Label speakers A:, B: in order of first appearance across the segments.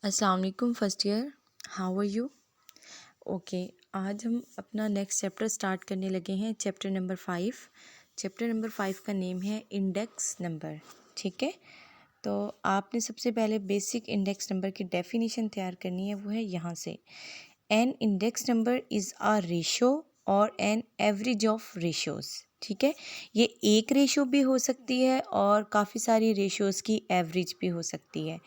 A: अस्सलाम वालेकुम first year, how are you? Okay, आज हम अपना नेक्स्ट चैप्टर स्टार्ट करने लगे हैं। Chapter number 5। चैप्टर नंबर 5 का नेम है इंडेक्स नंबर। ठीक है, तो आपने सबसे पहले बेसिक इंडेक्स नंबर की डेफिनेशन तैयार करनी है। वो है यहाँ से, an index number is a ratio or an average of ratios. ठीक है, ये एक रेशो भी हो सकती है और काफ़ी सारी रेशोज़ की एवरेज भी हो सकती है।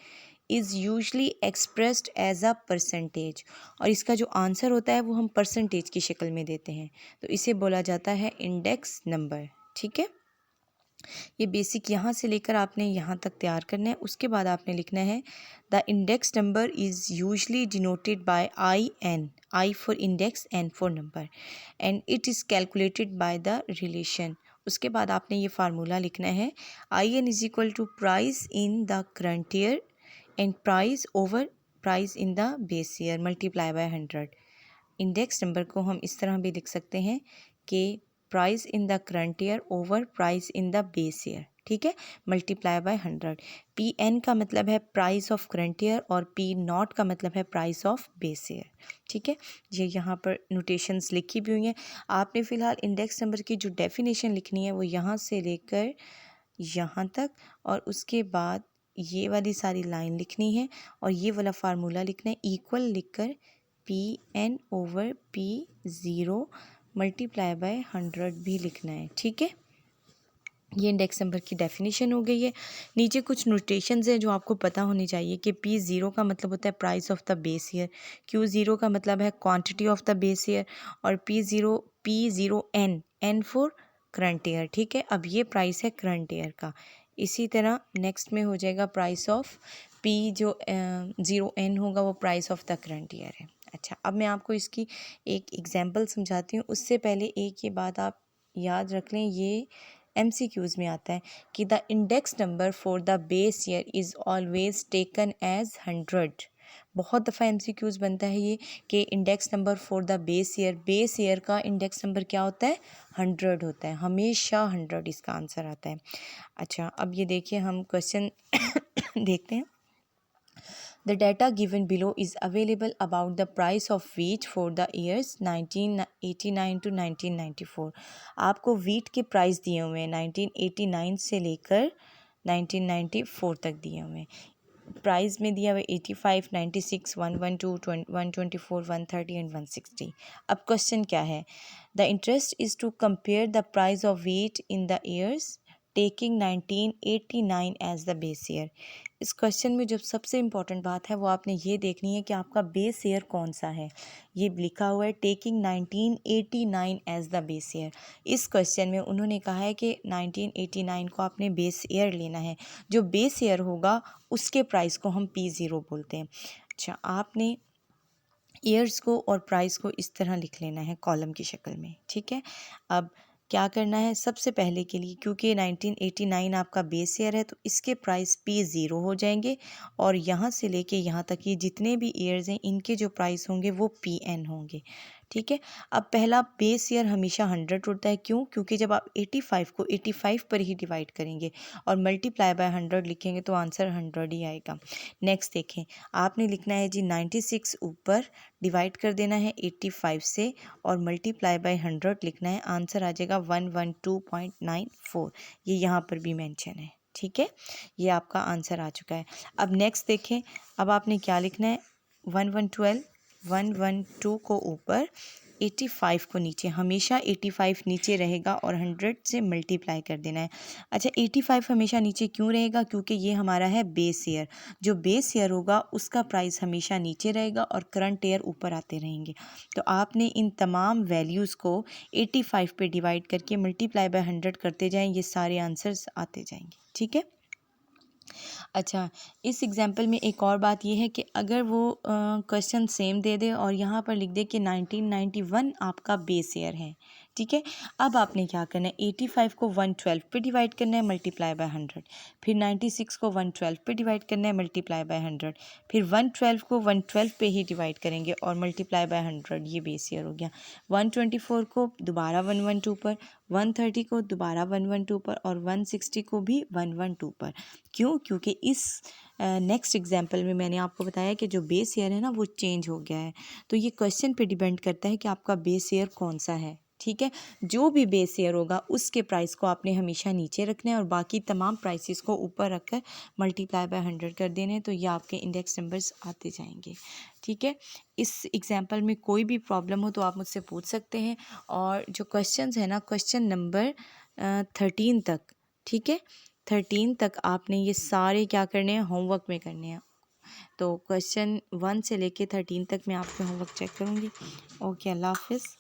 A: Is usually expressed as a percentage, और इसका जो आंसर होता है वो हम परसेंटेज की शक्ल में देते हैं, तो इसे बोला जाता है इंडेक्स नंबर। ठीक है, ये बेसिक यहाँ से लेकर आपने यहाँ तक तैयार करना है। उसके बाद आपने लिखना है the index number is usually denoted by I N, I for index, N for number, and it is calculated by the relation. उसके बाद आपने ये फार्मूला लिखना है, I N is equal to price in the current year and price over price in the base year multiply by 100। Index number को हम इस तरह भी लिख सकते हैं कि price in the current year over price in the base year. ठीक है, मल्टीप्लाई बाय 100। पी एन का मतलब है प्राइस ऑफ करंट ईयर और पी नॉट का मतलब है प्राइस ऑफ बेस ईयर। ठीक है, ये यहाँ पर नोटेशंस लिखी भी हुई हैं। आपने फ़िलहाल इंडेक्स नंबर की जो डेफिनेशन लिखनी है वो यहाँ से लेकर यहाँ तक, और उसके बाद ये वाली सारी लाइन लिखनी है और ये वाला फार्मूला लिखना है, इक्वल लिखकर P N over P zero multiply by 100 भी लिखना है। ठीक है, ये इंडेक्स नंबर की डेफिनेशन हो गई है। नीचे कुछ नोटेशंस हैं जो आपको पता होनी चाहिए कि पी ज़ीरो का मतलब होता है price of the base year, Q zero का मतलब है quantity of the base year, और P zero N, N for current year. ठीक है, अब ये प्राइस है करंट ईयर का। इसी तरह नेक्स्ट में हो जाएगा प्राइस ऑफ पी, जो ज़ीरो एन होगा वो price of the current year है। अच्छा, अब मैं आपको इसकी एक एग्जांपल समझाती हूँ। उससे पहले एक ये बात आप याद रख लें, ये MCQs में आता है कि the index number for the base year is always taken as 100। बहुत दफ़ा MCQs बनता है ये कि index number for the base year का इंडेक्स नंबर क्या होता है, 100 होता है, हमेशा 100 इसका आंसर आता है। अच्छा, अब ये देखिए, हम क्वेश्चन देखते हैं। The data given below is available about the price of wheat for the years 1989 to 1994। आपको wheat के प्राइस दिए हुए हैं 1989 से लेकर 1994 तक दिए हुए हैं। प्राइस में दिया हुआ 85, 96, 112, 124, 130 एंड 160। अब क्वेश्चन क्या है, the interest is to compare the price of wheat in the years taking 1989 as the base year. इस क्वेश्चन में जो सबसे इम्पॉर्टेंट बात है वो आपने ये देखनी है कि आपका बेस ईयर कौन सा है। ये लिखा हुआ है taking 1989 as the base year. इस क्वेश्चन में उन्होंने कहा है कि 1989 को आपने बेस ईयर लेना है। जो बेस ईयर होगा उसके प्राइस को हम P0 बोलते हैं। अच्छा, आपने ईयर्स को और प्राइस को इस तरह लिख लेना है कॉलम की शक्ल में। ठीक है, अब क्या करना है, सबसे पहले के लिए क्योंकि 1989 आपका बेस ईयर है तो इसके प्राइस P0 हो जाएंगे, और यहाँ से लेके यहाँ तक ये जितने भी ईयर्स हैं इनके जो प्राइस होंगे वो PN होंगे। ठीक है, अब पहला बेस ईयर हमेशा 100 होता है, क्यों? क्योंकि जब आप 85 को 85 पर ही डिवाइड करेंगे और मल्टीप्लाई बाय 100 लिखेंगे तो आंसर 100 ही आएगा। नेक्स्ट देखें, आपने लिखना है जी 96 ऊपर डिवाइड कर देना है 85 से और मल्टीप्लाई बाय 100 लिखना है, आंसर आ जाएगा 112.94। ये यहाँ पर भी मेंशन है। ठीक है, ये आपका आंसर आ चुका है। अब नेक्स्ट देखें, अब आपने क्या लिखना है, 112, 112 को ऊपर, 85 को नीचे, हमेशा 85 नीचे रहेगा और 100 से मल्टीप्लाई कर देना है। अच्छा, 85 हमेशा नीचे क्यों रहेगा? क्योंकि ये हमारा है बेस ईयर। जो बेस ईयर होगा उसका प्राइस हमेशा नीचे रहेगा और करंट ईयर ऊपर आते रहेंगे। तो आपने इन तमाम वैल्यूज़ को 85 पे डिवाइड करके मल्टीप्लाई बाय 100 करते जाएँ, ये सारे आंसर्स आते जाएंगे। ठीक है, अच्छा, इस एग्जाम्पल में एक और बात यह है कि अगर वो क्वेश्चन सेम दे दे और यहाँ पर लिख दे कि 1991 आपका बेस ईयर है, ठीक है। अब आपने क्या करना है, 85 को 112 पे डिवाइड करना है, मल्टीप्लाई बाय 100। फिर 96 को 112 पे डिवाइड करना है, मल्टीप्लाई बाय 100। फिर 112 को 112 पे ही डिवाइड करेंगे और मल्टीप्लाई बाय 100, ये बेस ईयर हो गया। 124 को दोबारा 112 पर, 130 को दोबारा 112 पर और 160 को भी 112 पर। क्यों? क्योंकि इस नेक्स्ट एग्जाम्पल में मैंने आपको बताया कि जो बेस ईयर है ना वो चेंज हो गया है। तो ये क्वेश्चन पे डिपेंड करता है कि आपका बेस ईयर कौन सा है। ठीक है, जो भी बेस ईयर होगा उसके प्राइस को आपने हमेशा नीचे रखना है और बाकी तमाम प्राइसेस को ऊपर रखकर मल्टीप्लाई बाय 100 कर देने, तो ये आपके इंडेक्स नंबर्स आते जाएंगे। ठीक है, इस एग्जाम्पल में कोई भी प्रॉब्लम हो तो आप मुझसे पूछ सकते हैं। और जो क्वेश्चंस है ना, क्वेश्चन नंबर 13 तक, ठीक है, 13 तक आपने ये सारे क्या करने हैं, होमवर्क में करने हैं। तो क्वेश्चन 1 से लेके 13 तक मैं आपके होमवर्क चेक करूँगी। ओके, अल्लाह हाफिज़।